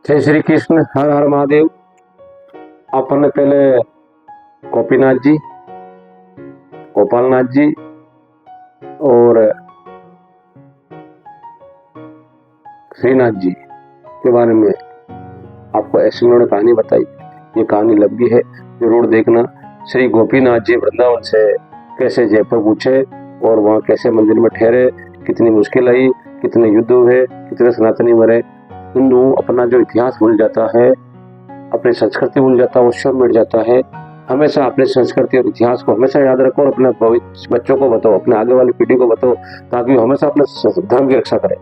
जय श्री कृष्ण, हर हर महादेव। अपन ने पहले गोपीनाथ जी, गोपालनाथ जी और श्रीनाथ जी के बारे में आपको ऐसी उन्होंने कहानी बताई। ये कहानी लंबी है, जरूर देखना। श्री गोपीनाथ जी वृंदावन से कैसे जयपुर पूछे और वहाँ कैसे मंदिर में ठहरे, कितनी मुश्किल आई, कितने युद्ध हुए, कितने सनातनी मरे। हिंदू अपना जो इतिहास भूल जाता है, अपनी संस्कृति भूल जाता है, वो सब मिट जाता है। हमेशा अपनी संस्कृति और इतिहास को हमेशा याद रखो और अपने बच्चों को बताओ, अपने आगे वाली पीढ़ी को बताओ, ताकि वो हमेशा अपने धर्म की रक्षा करे।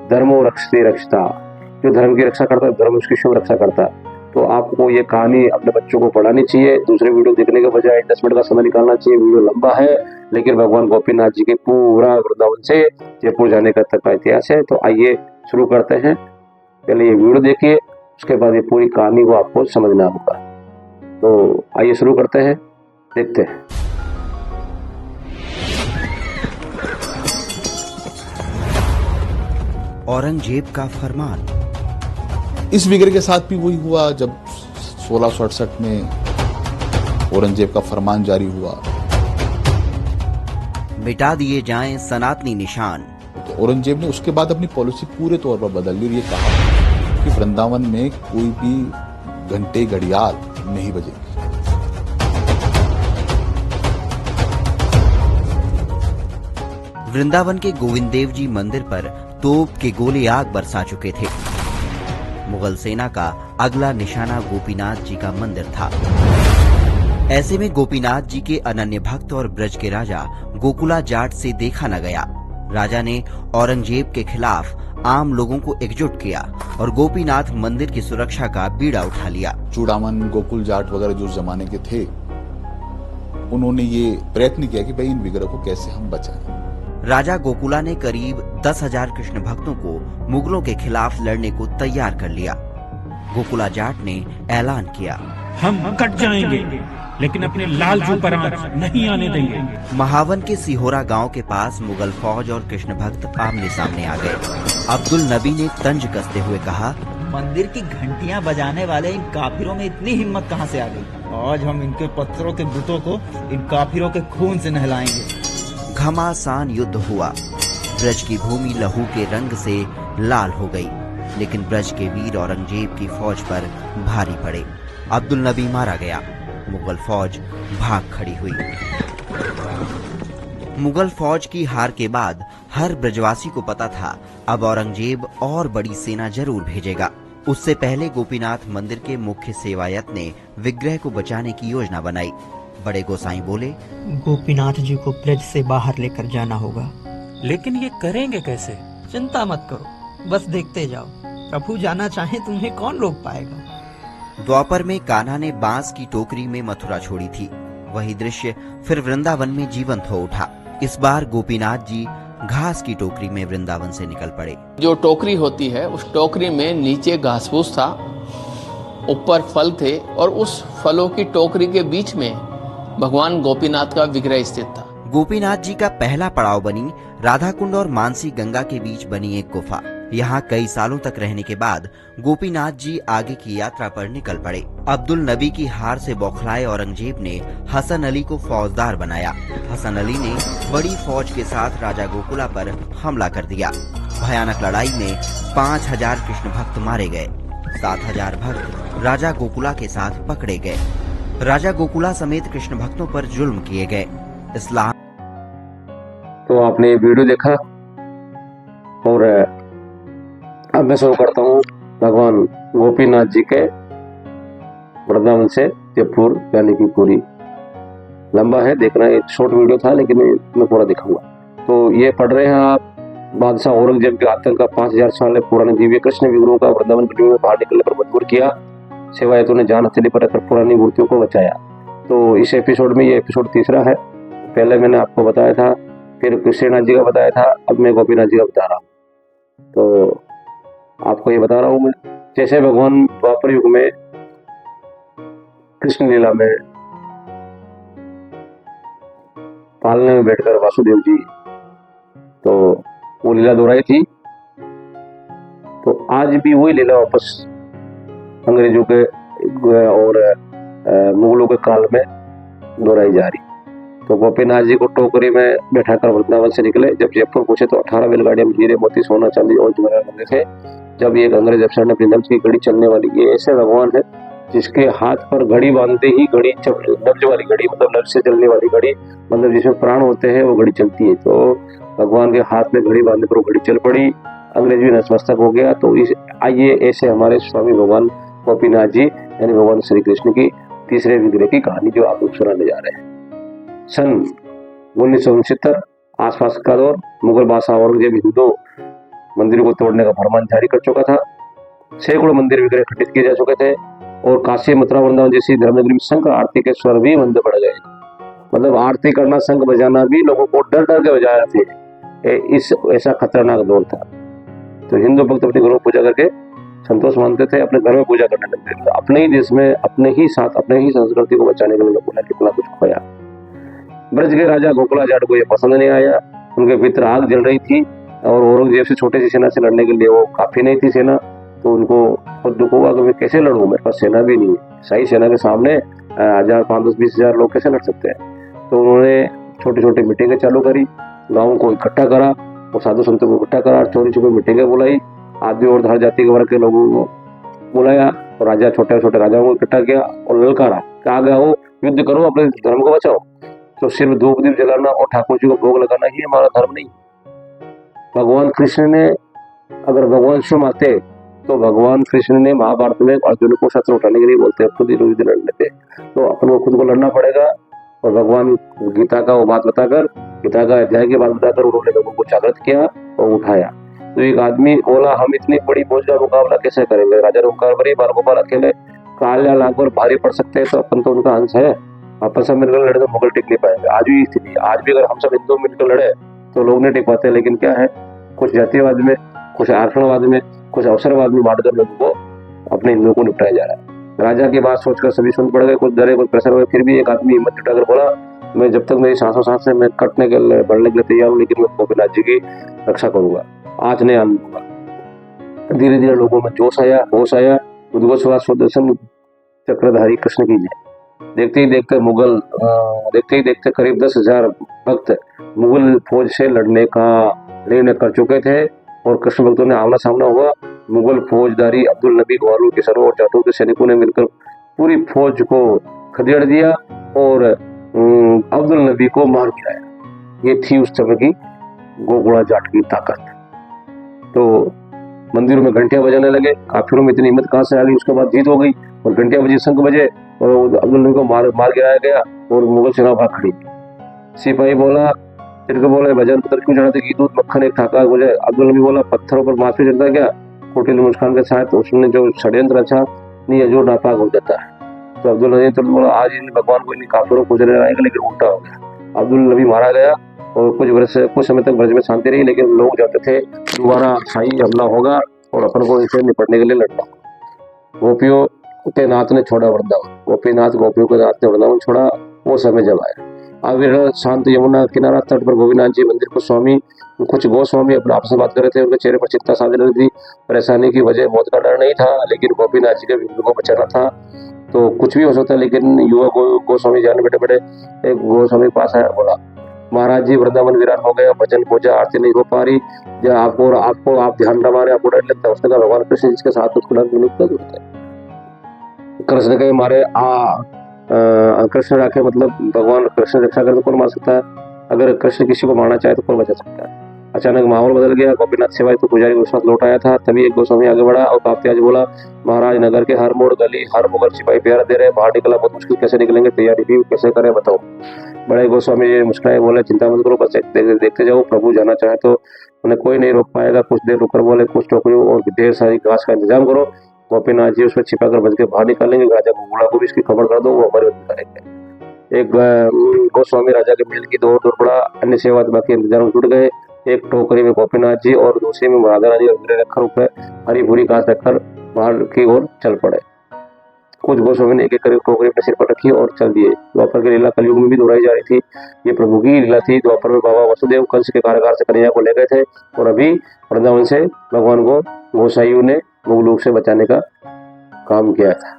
धर्मो रक्षते रक्षता, जो धर्म की रक्षा करता है धर्म उसकी शुभ रक्षा करता है। तो आपको ये कहानी अपने बच्चों को पढ़ानी चाहिए। दूसरे वीडियो देखने के बजाय 10 मिनट का समय निकालना चाहिए। वीडियो लंबा है, लेकिन भगवान गोपीनाथ जी के पूरा वृंदावन से जयपुर जाने का तक का इतिहास है। तो आइए शुरू करते हैं। पहले ये वीडियो देखिए, उसके बाद ये पूरी कहानी को आपको समझना होगा। तो आइए शुरू करते हैं, देखते हैं। औरंगजेब का फरमान। इस विग्रह के साथ भी वही हुआ जब 1668 में औरंगजेब का फरमान जारी हुआ, मिटा दिए जाएं सनातनी निशान। तो औरंगजेब ने उसके बाद अपनी पॉलिसी पूरे तौर पर बदल दी और ये कहा कि वृंदावन में कोई भी घंटे घड़ियाल नहीं बजेगी। वृंदावन के गोविंद देव जी मंदिर पर तोप के गोले आग बरसा चुके थे। मुगल सेना का अगला निशाना गोपीनाथ जी का मंदिर था। ऐसे में गोपीनाथ जी के अनन्य भक्त और ब्रज के राजा गोकुला जाट से देखा न गया। राजा ने औरंगजेब के खिलाफ आम लोगों को एकजुट किया और गोपीनाथ मंदिर की सुरक्षा का बीड़ा उठा लिया। चूड़ामन, गोकुल जाट वगैरह जो जमाने के थे, उन्होंने ये प्रयत्न किया कि भाई इन विग्रह को कैसे हम बचाएं। राजा गोकुला ने करीब 10,000 कृष्ण भक्तों को मुगलों के खिलाफ लड़ने को तैयार कर लिया। गोकुला जाट ने ऐलान किया, हम कट जाएंगे लेकिन अपने लालजू पर आंच नहीं आने देंगे। महावन के सिहोरा गांव के पास मुगल फौज और कृष्ण भक्त आमने सामने आ गए। अब्दुल नबी ने तंज कसते हुए कहा, मंदिर की घंटियां बजाने वाले इन काफिरों में इतनी हिम्मत कहां से आ गई? आज हम इनके पत्थरों के बुतों को इन काफिरों के खून से नहलाएंगे। घमासान युद्ध हुआ। ब्रज की भूमि लहू के रंग से लाल हो गई, लेकिन ब्रज के वीर औरंगजेब की फौज पर भारी पड़े। अब्दुल नबी मारा गया। मुगल फौज भाग खड़ी हुई। मुगल फौज की हार के बाद हर ब्रजवासी को पता था अब औरंगजेब और बड़ी सेना जरूर भेजेगा। उससे पहले गोपीनाथ मंदिर के मुख्य सेवायत ने विग्रह को बचाने की योजना बनाई। बड़े गोसाई बोले, गोपीनाथ जी को ब्रज से बाहर लेकर जाना होगा। लेकिन ये करेंगे कैसे? चिंता मत करो, बस देखते जाओ। प्रभु जाना चाहे तुम्हें कौन रोक पाएगा। द्वापर में कान्हा ने बांस की टोकरी में मथुरा छोड़ी थी। वही दृश्य फिर वृंदावन में जीवंत हो उठा। इस बार गोपीनाथ जी घास की टोकरी में वृंदावन से निकल पड़े। जो टोकरी होती है, उस टोकरी में नीचे घास फूस था, ऊपर फल थे और उस फलों की टोकरी के बीच में भगवान गोपीनाथ का विग्रह स्थित था। गोपीनाथ जी का पहला पड़ाव बनी राधा कुंड और मानसी गंगा के बीच बनी एक गुफा। यहाँ कई सालों तक रहने के बाद गोपीनाथ जी आगे की यात्रा पर निकल पड़े। अब्दुल नबी की हार से बौखलाए औरंगजेब ने हसन अली को फौजदार बनाया। हसन अली ने बड़ी फौज के साथ राजा गोकुला पर हमला कर दिया। भयानक लड़ाई में 5,000 कृष्ण भक्त मारे गए। 7,000 भक्त राजा गोकुला के साथ पकड़े गए। राजा गोकुला समेत कृष्ण भक्तों पर जुल्म किए गए। इस्लाम। तो आपने ये वीडियो देखा और अब मैं शुरू करता हूँ भगवान गोपीनाथ जी के वृंदावन से जयपुर जाने की पूरी। लंबा है, देखना। एक शॉर्ट वीडियो था लेकिन मैं पूरा दिखाऊंगा। तो ये पढ़ रहे हैं आप, बादशाह औरंगजेब के आतंक का 5,000 साल पुराने दिव्य कृष्ण विग्रहों का वृंदावन की में बाहर निकलने पर मजबूर किया। सेवायतों ने जान हथेली पर रखकर पुरानी मूर्तियों को बचाया। तो इस एपिसोड में, ये एपिसोड तीसरा है। पहले मैंने आपको बताया था, फिर श्रीनाथ जी का बताया था, अब मैं गोपीनाथ जी का बता रहा हूँ। तो आपको ये बता रहा हूँ मैं, जैसे भगवान द्वापर युग में कृष्ण लीला में पालने में बैठकर वासुदेव जी, तो वो लीला दोहराई थी। तो आज भी वही लीला वापस अंग्रेजों के और मुगलों के काल में दोहराई जा रही। तो गोपीनाथ जी को टोकरी में बैठाकर वृंदावन से निकले। जब जयपुर पहुंचे तो 18 बैलगाड़ियां में हीरे मोती सोना चांदी और जवाहरात लगे थे। जब एक अंग्रेज अफसर ने अपनी नब्ज की घड़ी चलने वाली, ये ऐसे भगवान है जिसके हाथ पर घड़ी बांधते ही घड़ी नब्ज वाली घड़ी, मतलब नब्ज से चलने वाली घड़ी, मतलब जिसमें प्राण होते हैं वो घड़ी चलती है। तो भगवान के हाथ में घड़ी बांधने पर वो घड़ी चल पड़ी। अंग्रेज भी नतमस्तक हो गया। तो आइए ऐसे हमारे स्वामी भगवान गोपीनाथ जी यानी भगवान श्री कृष्ण की तीसरे विग्रह की कहानी जो आप लोग सुनाने जा रहे हैं। सन 1969 आसपास का दौर, मुगल बादशाह औरंगजेब हिंदू मंदिरों को तोड़ने का फरमान जारी कर चुका था। सैकड़ों मंदिर विग्रह खंडित किए जा चुके थे और काशी, मथुरा, वृंदावन जैसी धर्मनगरी में शंख आरती के स्वर भी मंद पड़ गए। मतलब आरती करना, शंख बजाना भी लोगों को डर डर के बजाया थे। ऐसा खतरनाक दौर था। तो हिंदू भक्त अपने घरों में पूजा करके संतोष मानते थे, अपने घर में पूजा करने लगते थे। अपने ही देश में, अपने ही साथ, अपने ही संस्कृति को बचाने के लिए लोगों ने कितना कुछ खोया। ब्रज के राजा गोकुला जाट को यह पसंद नहीं आया। उनके भीतर आग जल रही थी और औरंगजेब से छोटी सी सेना से लड़ने के लिए वो काफी नहीं थी सेना। तो उनको खुद दुख हुआ कि मैं कैसे लड़ूं, मेरे पास सेना भी नहीं है। सही सेना के सामने 1000, 5,000, 20,000 लोग कैसे लड़ सकते हैं। तो उन्होंने छोटी छोटी मीटिंगें चालू करी, गाँव को इकट्ठा करा और साधु संतों को इकट्ठा करा, छोटी छोटी मीटिंगें बुलाई, आदमी और हर जाति के वर्ग के लोगों को बुलाया और राजा छोटे छोटे राजाओं को इकट्ठा किया और ललकारा कि आगे आओ, युद्ध करो, अपने धर्म को बचाओ। तो सिर्फ धूप दीप जलाना और ठाकुर जी को भोग लगाना ही हमारा धर्म नहीं। भगवान कृष्ण ने, अगर भगवान स्वयं आते तो भगवान कृष्ण ने महाभारत में अर्जुन को शस्त्र उठाने के लिए बोलते हैं, खुद ही युद्ध लड़ लेते। तो अपन को खुद को लड़ना पड़ेगा। और भगवान गीता का वो बात बताकर, गीता का अध्याय की बात बताकर उन्होंने लोगों को जागृत किया और उठाया। तो एक आदमी बोला, हम इतनी बड़ी फौज का मुकाबला कैसे करेंगे। राजा ने कहा, बड़ी बाल गोपाल अकेले कालिया लाकर भारी पड़ सकते हैं, तो अपन तो उनका अंश है, अपन सब मिलकर लड़े तो मुगल टिक नहीं पाएंगे। आज भी स्थिति, आज भी अगर हम सब हिंदू मिलकर लड़े तो लोग नहीं टिक पाते। लेकिन क्या है, कुछ जातिवाद में, कुछ आरक्षणवाद में, कुछ अवसरवाद में बांटकर लोगों को, अपने हिंदुओं को निपटाया जा रहा है। राजा की बात सोचकर सभी सुन पड़ गए, कुछ डरे, कुछ प्रेशर हुए। फिर भी एक आदमी हिम्मत जुटाकर बोला, मैं जब तक मेरी सांसों सांस है मैं कटने के लिए, बढ़ने के लिए तैयार हूँ, लेकिन मैं गोपीनाथ जी की रक्षा करूंगा, आज नहीं आने दूंगा। धीरे धीरे लोगों में जोश आया, होश आया। उद्घोषवाद स्वदर्शन चक्रधारी कृष्ण की जय। देखते ही देखते करीब 10,000 भक्त मुगल फौज से लड़ने का निर्णय कर चुके थे और कृष्ण भक्तों ने आमना सामना हुआ। मुगल फौजदारी अब्दुल नबी ग्वालों के सरों और जाटों के सैनिकों ने मिलकर पूरी फौज को खदेड़ दिया और अब्दुल नबी को मार गिराया। ये थी उस समय की गोकुला जाट की ताकत। तो मंदिरों में घंटियां बजाने लगे। काफिरों में इतनी हिम्मत कहां से आ गई। उसके बाद जीत हो गई और घंटियां बजी, शंख बजे और अब्दुल नबी को मार गिराया गया और मुगल सेना भाग खड़ी। सिपाही बोला, तिरके बोले, भजन पत्र क्यों चढ़ाते, घी दूध मक्खन एक ठाका मुझे। अब्दुल नबी बोला, पत्थरों पर मांस भी चढ़ता क्या। कुटिल मुस्कान के साथ उसने जो षड्यंत्र रचा, नहीं जो नापाक हो जाता है। तो अब्दुल नबी तुरंत बोला, आज इन भगवान को इन काफिरों को जले आएगा, लेकिन उल्टा हो गया। अब्दुल नबी मारा गया और कुछ समय तक ब्रज में शांति रही, लेकिन लोग चाहते थे दोबारा शाही हमला होगा और अपन को इसे निपटने के लिए लड़ना। गोपियों के नाथ ने छोड़ा वृंदावन, गोपियों के नाथ ने वृंदावन छोड़ा। वो समय जब आया, अविरल शांत यमुना किनारा तट पर गोपीनाथ जी मंदिर को स्वामी, कुछ गोस्वामी अपने आपस में बात कर रहे थे। उनके चेहरे पर चिंता साझ रही थी। परेशानी की वजह मौत का डर नहीं था, लेकिन गोपीनाथ जी के विग्रह को बचाना था। तो कुछ भी हो सकता है, लेकिन युवा गोस्वामी जाने बैठे एक गोस्वामी पास आया, बोला, महाराज जी वृंदावन वीरान हो गए, भजन पूजा आरती नहीं हो पा रही, जब आपको आप ध्यान न मारे, आपको डर लगता है। उसने कहा, भगवान कृष्ण जिसके साथ उसको डर नहीं लगता। कृष्ण कहे मारे कृष्ण राखे, मतलब भगवान कृष्ण रक्षा कर तो कौन मार सकता है। अगर कृष्ण किसी को मारना चाहे तो कौन बचा सकता है। अचानक माहौल बदल गया। गोपीनाथ सिवाय तो पुजारी के साथ लौट आया था। तभी एक गोस्वामी आगे बढ़ा और कांपते आज बोला, महाराज नगर के हर मोड़ गली हर मुगल सिपाही प्यारा दे रहे, बाहर निकला बहुत मुश्किल, कैसे निकलेंगे, तैयारी भी कैसे करें बताओ। बड़े गोस्वामी जी मुस्कुराए, बोले, चिंता मत करो, बस देखते जाओ, प्रभु जाना चाहे तो उन्हें कोई नहीं रोक पाएगा। कुछ देर रुककर बोले, कुछ टोकरियों और ढेर सारी घास का इंतजाम करो, गोपीनाथ जी उसमें छिपाकर बच के बाहर निकालेंगे। राजा गोकुला को भी इसकी खबर कर दो, वो हमारे करेंगे। एक गोस्वामी राजा के महल की दौड़ पड़ा। अन्य सेवा बाकी इंतजाम जुट गए। एक टोकरी में गोपीनाथ जी और दूसरी में राधा रानी और रखकर ऊपर हरी भूरी घास रखकर बाहर की ओर चल पड़े। कुछ गोस्वामी ने एक एक टोकरी अपने सिर पर रखी और चल दिए। द्वापर की लीला कलयुग में भी दोहराई जा रही थी। ये प्रभु की लीला थी। द्वापर में बाबा वसुदेव कंस के कारागार से कन्हैया को ले गए थे और अभी वृंदावन से भगवान को गोसाइयों ने गोलोक से बचाने का काम किया था।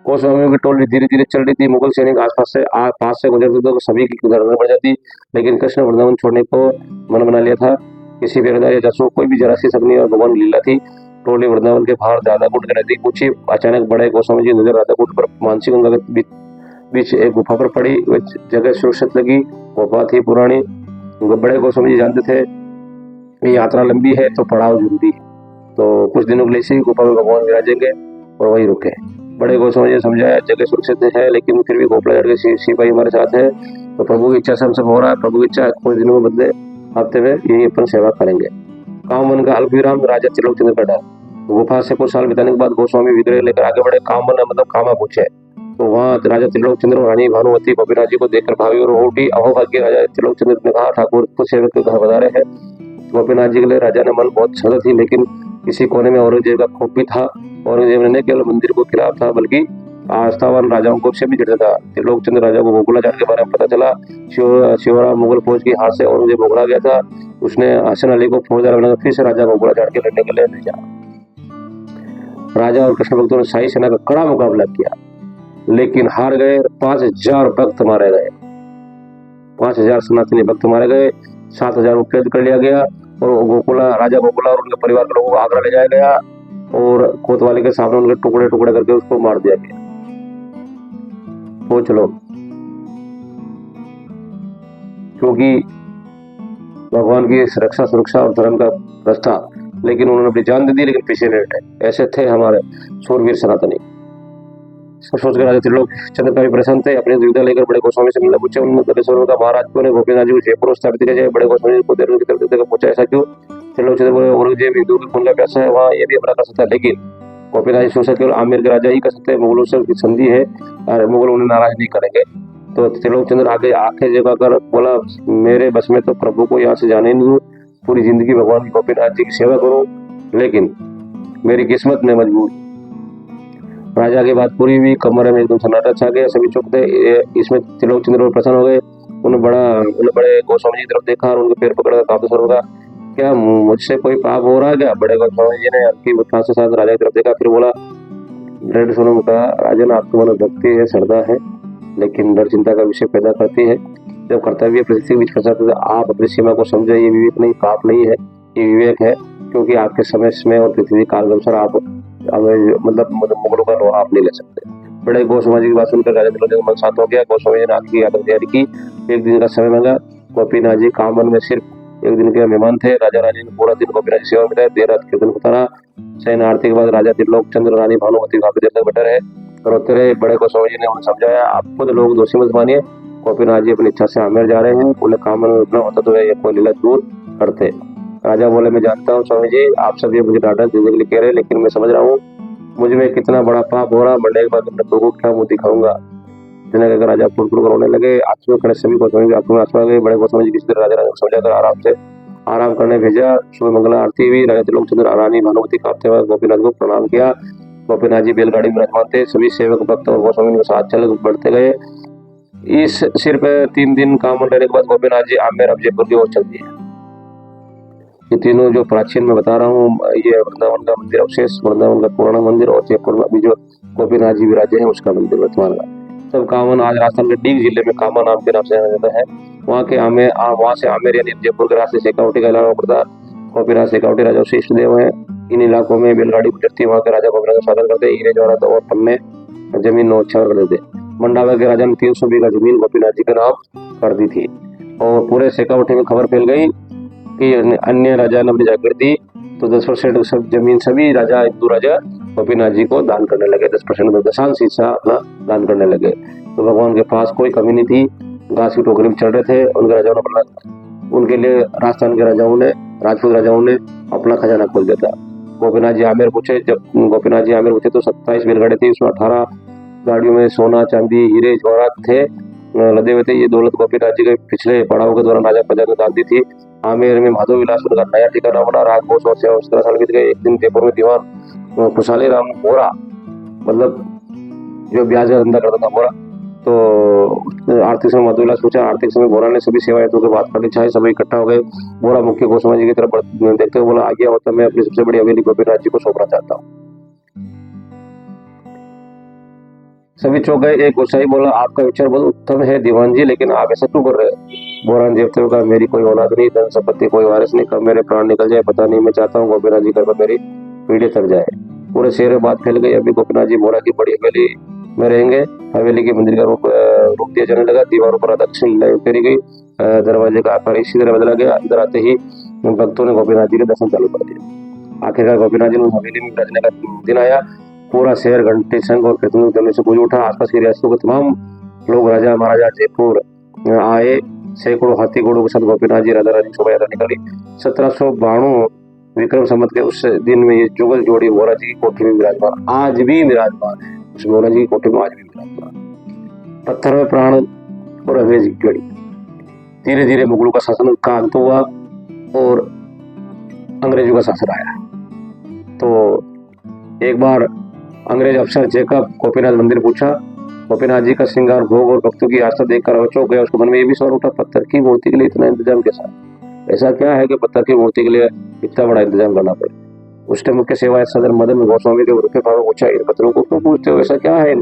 गोस्वामियों की टोली धीरे धीरे चल रही थी। मुगल सैनिक आसपास से पास से गुजरते थे तो सभी की गर्दन बढ़ जाती, लेकिन कृष्ण वृंदावन छोड़ने को मन बना लिया था। किसी पहरेदार या जासूस कोई भी जरा सी सकनी और भगवान लीला थी। टोली वृंदावन के बाहर राधाकुंड के नजदीक पूछी। अचानक बड़े गोस्वामी जी नजर राधाकुंड पर मानसी गंगा के बीच एक गुफा पर पड़ी। वह जगह सुरक्षित लगी। गुफा थी पुरानी। बड़े गोस्वामी जी जानते थे ये यात्रा लंबी है तो पड़ाव जरूरी है, तो कुछ दिनों के लिए इसी गुफा में भगवान विराजेंगे और वही रुके। बड़े गोस्वामी जी ने समझाया जगह सुरक्षित है, लेकिन फिर भी गोपला चढ़ के सिपाही हमारे साथ है, तो प्रभु की इच्छा से हम सब हो रहा है। प्रभु की इच्छा है कुछ दिनों में बदले हफ्ते में यही अपन सेवा करेंगे। कामवन का अल्पविराम राजा त्रिलोक चंद्र का डर। गुफा से कुछ साल बिताने के बाद गोस्वामी विग्रह लेकर आगे बढ़े। कामवन मतलब कामा पूछे, तो वहाँ राजा त्रिलोक चंद्र और रानी भानुमती गोपीनाथ जी को देखकर भावी और हो उठी। अहोभाग्य राजा त्रिलोक चंद्र ने कहा ठाकुर कुछ सेवक के घर बधारे हैं। गोपीनाथ जी के लिए राजा ने मन बहुत श्रद्धा थी, लेकिन किसी कोने में औरंगजेब का खोप भी था। औरंगजेब ने केवल मंदिर को खिलाफ था, बल्कि आस्थावान राजाओं को से भी जड़ता था। त्रिलोक चंद्र राजा को गोकुला जाट के बारे में पता चला। शिवरा मुगल फौज की हार से औरंगजेब भोगड़ा गया था। उसने हसन अली को फौजदार बनाकर फिर से राजा गोकुला जाट के लड़ने के लिए भेजा। राजा और कृष्ण भक्तों ने शाही सेना का कड़ा मुकाबला किया, लेकिन हार गए। 5000 भक्त मारे गए। 5000 सनातनी भक्त मारे गए। 7000 को कैद कर लिया गया और गोकुला राजा गोकुला और उनके परिवार के लोगों को आगरा ले जाया गया और कोतवाली के सामने उनके टुकड़े टुकड़े करके उसको मार दिया गया। सोच लो, क्योंकि भगवान की रक्षा सुरक्षा और धर्म का रास्ता, लेकिन उन्होंने अपनी जान दे दी, लेकिन पीछे नहीं हटे। ऐसे थे हमारे सूरवीर सनातनी। सोच के राजा त्रिलोक चंद्र का भी प्रसन्न थे। अपनी दुविधा लेकर बड़े गोस्वामी से मिलने पूछे। उन्होंने का महाराज क्यों ने गोपीनाथ जी को जयपुर में स्थापित किया जाए। बड़े गोस्वामी जी को देर की तरफ देखकर पूछा ऐसा क्यों। त्रिलोक चंद्र बोले औरंगजेब हिंदू के खून का प्यासा है, वहाँ ये भी अपना कर सकता है, लेकिन गोपीनाथ जी सोचा केवल आमेर के राजा ही कर सकते हैं। मुगलों से उसकी संधि है और मुगल उन्हें नाराज नहीं करेंगे। तो त्रिलोक चंद्र आगे आंखें जगा कर बोला मेरे बस में तो प्रभु को यहाँ से जाने नहीं हूँ। पूरी जिंदगी भगवान गोपीनाथ जी की सेवा करूँ, लेकिन मेरी किस्मत में मजबूर। राजा की बात पूरी हुई। कमरे में एकदम सन्नाटा छा गया। सभी चुप थे। इसमें त्रिलोक चंद्र प्रसन्न हो गए। उन्हें बड़े गोस्वामी जी की तरफ देखा और उनके पैर पकड़कर काफी सर होगा, क्या मुझसे कोई पाप हो रहा है क्या। बड़े गोस्वामी जी ने हल्की मुस्कान के साथ राजा की तरफ देखा, फिर बोला डर सुनो कहा राजन आपको मन भक्ति है, श्रद्धा है, लेकिन डर चिंता का विषय पैदा करती है। जब कर्तव्य परिस्थिति के बीच फंसाते तो आप अपनी सीमा को समझे। ये विवेक नहीं, पाप नहीं है, ये विवेक है, क्योंकि आपके समय और पृथ्वी काल के अनुसार आप मतलब मुगलों का लोहा आप नहीं ले सकते। बड़े गोस्वामी जी की बात सुनकर राजा त्रिलोक का मन शांत हो गया। गोस्वामी जी ने आगे की यात्रा तैयारी की। एक दिन का समय मांगा। गोपीनाथ जी कामवन में सिर्फ एक दिन के मेहमान थे। राजा रानी ने पूरा दिन गोपीनाथ जी सेवा में रहे। देर रात कीर्तन होता रहा। सैन्य आरती के बाद राजा त्रिलोक चंद्र रानी भानुमती काफी देर तक बैठे रहे, रोते रहे। बड़े गोस्वामी जी ने उन्हें समझाया आप खुद लोग दोषी मत मानिए। गोपीनाथ जी अपनी इच्छा से आमेर जा रहे हैं। उन्हें कामवन में रुकना होता तो ये कोई लीला दूर करते। राजा बोले मैं जानता हूँ स्वामी जी, आप सब ये मुझे डांटा देने के लिए कह रहे हैं, लेकिन मैं समझ रहा हूँ मुझ में कितना बड़ा पाप हो रहा। मरने के बाद अपने प्रभु को क्या मुंह दिखाऊंगा। जिन्हें कहकर राजा फुल रोने लगे। आंसू खड़े सभी गोस्वामी जी आंखों में आंसू आ गए। बड़े गोस्वामी जी किसी तरह राजा को समझाकर आराम करने भेजा। सुबह मंगला आरती हुई। राजा त्रिलोक चंद्र रानी भानुमती कांपते हुए गोपीनाथ को प्रणाम किया। गोपीनाथ जी बैलगाड़ी में विराजमान थे। सभी सेवक भक्त और गोस्वामी के साथ चल बढ़ते गए। इस सिर्फ 3 दिन काम रहने के बाद गोपीनाथ जी आमेर अब जयपुर की ओर चल दिए। ये तीनों जो प्राचीन में बता रहा हूँ, ये वृंदावन का मंदिर अवशेष, वृंदावन का पुराना मंदिर और जयपुर में अभी जो गोपीनाथ जी विराजे हैं उसका मंदिर वर्तमान का। सब कामन आज राजस्थान के डीग जिले में कामा नाम के नाम से जाना जाता है। वहाँ से आमेर यानी जयपुर के रास्ते शेखावटी का इलाका पड़ता है। गोपीनाथ शेखावटी राजा से इष्ट देव है। इन इलाकों में बैलगाड़ी गुजरती, वहाँ के राजा गोपीनाथ का स्वागत करते। हीरे जवाहरात और पन्ने जमीन नौछावर कर देते। मंडावा के राजा ने 300 बीघा जमीन गोपीनाथ जी के नाम कर दी थी और पूरे शेखावटी में खबर फैल गई कि अन्य राजा ने अपनी जागीर दी। तो 10% सब जमीन सभी राजा हिंदू राजा गोपीनाथ जी को दान करने लगे। 10% दशांश हिस्सा अपना दान करने लगे। तो भगवान के पास कोई कमी नहीं थी। घास की टोकरी में चढ़ रहे थे। उनके राजाओं ने अपना, उनके लिए राजस्थान के राजाओं ने, राजपूत राजाओं ने अपना खजाना खोल दिया था। गोपीनाथ जी आमेर पूछे। जब गोपीनाथ जी आमेर पूछे तो 27 बैलगाड़ी थी। उसमें 18 गाड़ियों में सोना चांदी हीरे जवाहरात थे, लदे हुए थे। ये दौलत गोपीनाथ जी के पिछले पड़ाव के दौरान राजा प्रजा को दान दी थी। आमेर में माधव विलास उनका नया ठिकाना बना। रात बहुत और 17 साल बीत गए। एक दिन जयपुर में दीवान खुशहाली राम बोरा, मतलब जो ब्याज का धंधा करता था बोरा, तो आर्थिक समय माधव विलास पूछा। आर्थिक समय बोरा ने सभी सेवायतों की बात करनी चाहे। सभी इकट्ठा हो गए। बोरा मुख्य गोस्वामी जी की तरफ देखते हुए बोला आ गया, मतलब मैं अपनी सबसे बड़ी हवेली गोपीनाथ जी को सौंपना चाहता हूँ। सभी चौंक गए। एक गोसाई बोला, आपका विचार बहुत उत्तम है दीवान जी, लेकिन आप ऐसा क्यों कर रहे हो? बोरान जी ने कहा, मेरी कोई औलाद नहीं, धन संपत्ति कोई वारिस नहीं, कब मेरे प्राण निकल जाए पता नहीं। मैं चाहता हूँ गोपीनाथ जी कर मेरी पीढ़ी तर जाए। पूरे शहर में बात फैल गई। अभी गोपीनाथ जी बोरा की बड़ी हवेली में रहेंगे। हवेली के मंदिर का रूप दिया जाने लगा। दीवारों पर दक्षिण करी गई। दरवाजे का आकार इसी तरह बदला गया। अंदर आते ही भक्तों ने गोपीनाथ जी के दर्शन चालू कर दिए। आखिरकार गोपीनाथ जी ने हवेली में रचने का दिन आया। पूरा शहर घंटे संघ और कीर्तन ध्वनि से गूंज उठा। आसपास के रियासतों के तमाम लोग, राजा महाराजा जयपुर आए। सैकड़ों हाथी घोड़ों के साथ गोपीनाथ जी राधा रानी शोभा यात्रा निकाली। 1792 विक्रम संवत के उस दिन में ये जुगल जोड़ी बोरा जी की कोठी में विराजमान, आज भी विराजमान है। उस बोरा जी की कोठी में आज भी विराजमान। पत्थर में प्राण और अंग्रेज की गड़ी। धीरे धीरे मुगलों का शासन का अंत हुआ और अंग्रेजों का शासन आया। तो एक बार अंग्रेज अफसर जेकब गोपीनाथ मंदिर पूछा। गोपीनाथ जी का श्रृंगार, भोग और भक्तों की आस्था देखकर चौंक गया। उसके मन में ये भी सवाल उठा, पत्थर की मूर्ति के लिए इतना इंतजाम कैसा? ऐसा क्या है कि पत्थर की मूर्ति के लिए इतना बड़ा इंतजाम करना पड़े? उस टाइम मुख्य सेवा सदर मदन गोस्वामी के रुपये भाव पूछा, इन पत्थरों को क्यों पूछते हो? ऐसा क्या है?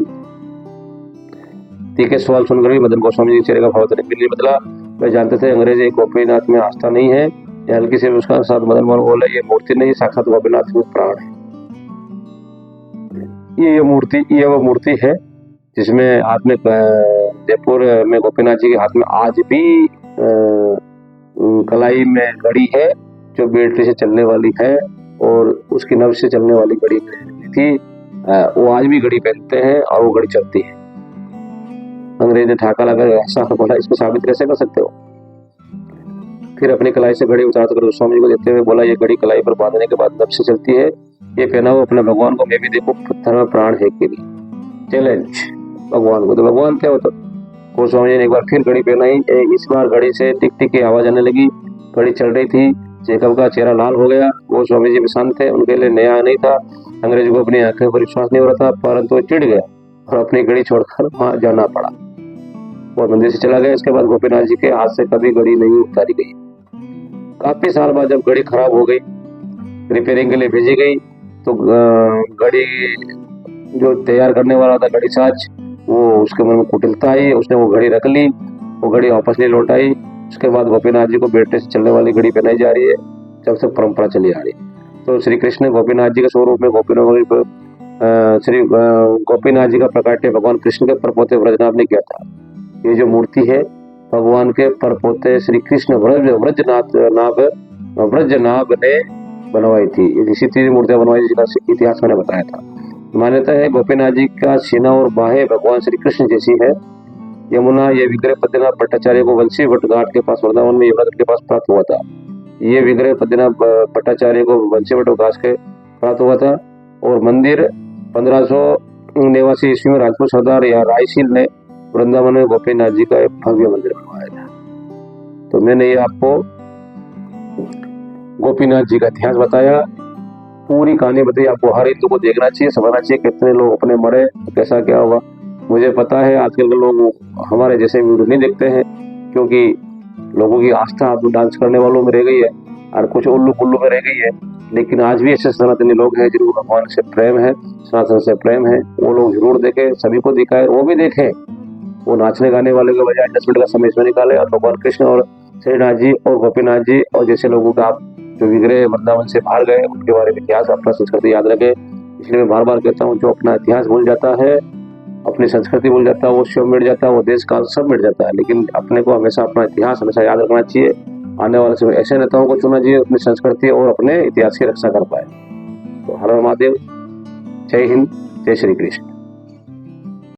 तीखे सवाल सुनकर भी मदन गोस्वामी जी चेहरे का भाव नहीं बदला। वे जानते थे अंग्रेज एक गोपीनाथ में आस्था नहीं है। हल्की से उसका साथ मदन मोहन बोला, ये मूर्ति नहीं, साक्षात गोपीनाथ के प्राण है। ये वो मूर्ति है जिसमें हाथ में, जयपुर में गोपीनाथ जी के हाथ में आज भी कलाई में घड़ी है जो बैटरी से चलने वाली है और उसकी नब्ज से चलने वाली घड़ी थी। वो आज भी घड़ी पहनते हैं और वो घड़ी चलती है। अंग्रेज ने ठाका लगा, ऐसा बोला, इसको साबित कैसे कर सकते हो? फिर अपनी कलाई से घड़ी उतार कर गोस्वामी जी को देते हुए बोला, ये घड़ी कलाई पर बांधने के बाद नब्ज से चलती है। ये पहना हो अपने भगवान को, मैं भी देखो पत्थर में प्राण है के लिए। चैलेंज भगवान को। तो भगवान क्या होता? गोस्वामी जी ने एक बार फिर घड़ी पहनाई। इस बार घड़ी से टिक टिक की आवाज आने लगी। घड़ी चल रही थी। जेकब का चेहरा लाल हो गया। गोस्वामी जी भी शांत थे, उनके लिए नया नहीं था। अंग्रेज को अपनी आंखें पर विश्वास नहीं हो रहा था, परंतु वो चिढ़ गया और अपनी घड़ी छोड़कर वहां जाना पड़ा। वो मंदिर से चला गया। इसके बाद गोपीनाथ जी के हाथ से कभी घड़ी नहीं उतारी गई। काफी साल बाद जब घड़ी खराब हो गई, रिपेयरिंग के लिए भेजी गई, तो घड़ी जो तैयार करने वाला था घड़ी साज, वो उसके मन में कुटिलता आई। उसने वो घड़ी रख ली, वो घड़ी वापस नहीं लौटाई। उसके बाद गोपीनाथ जी को बैटरी से चलने वाली घड़ी पहनाई जा रही है, जब से परंपरा चली आ रही है। तो श्री कृष्ण ने गोपीनाथ जी के स्वरूप में श्री गोपीनाथ जी का प्रकाट्य भगवान कृष्ण के परपोते ब्रजनाभ ने किया था। ये जो मूर्ति है भगवान के परपोते श्री कृष्ण ब्रजनाभ ने बनवाई थी। इसी तीन मूर्तियां बनवाई जिसका इतिहास मैंने बताया था। मान्यता है गोपीनाथ जी का सीना और बाहें भगवान श्री कृष्ण जैसी है। यमुना ये विग्रह पद्मनाभ भट्टाचार्य को वंशी भट्ट घाट के पास वृंदावन में यमुना के पास प्राप्त हुआ था। ये विग्रह पद्मनाभ भट्टाचार्य को वंशी भट्ट घाट के प्राप्त हुआ था और मंदिर 1589 ईस्वी में राजपूत सरदार या रायशील ने वृंदावन में गोपीनाथ जी का एक भव्य मंदिर बनवाया था। तो मैंने ये आपको गोपीनाथ जी का इतिहास बताया, पूरी कहानी बताई। आपको हर हिंदू को देखना चाहिए, समझना चाहिए कितने लोग अपने मरे, कैसा क्या हुआ। मुझे पता है आजकल के लोग हमारे जैसे वीडियो नहीं देखते हैं, क्योंकि लोगों की आस्था डांस करने वालों में रह गई है और कुछ उल्लू पुल्लू में रह गई है। लेकिन आज भी ऐसे सनातनी लोग हैं जिनको भगवान से प्रेम है, सनातन से प्रेम है। वो लोग जरूर देखें, सभी को दिखाए, वो भी देखें। वो नाचने गाने वाले के बजाय 10 मिनट का समय इसमें निकाले और भगवान कृष्ण और श्रीनाथ जी और गोपीनाथ जी और जैसे लोगों का जो विग्रह वृंदावन से बाहर गए उनके बारे में इतिहास, अपना संस्कृति याद रखे। इसलिए मैं बार बार कहता हूँ, जो अपना इतिहास भूल जाता है, अपनी संस्कृति भूल जाता है, वो शिव मिट जाता है, वो देश काल सब मिट जाता है। लेकिन अपने को हमेशा अपना इतिहास हमेशा याद रखना चाहिए। आने वाले समय ऐसे नेताओं को चुनना चाहिए अपनी संस्कृति और अपने इतिहास की रक्षा कर पाए। तो हर हर महादेव, जय हिंद, जय श्री कृष्ण।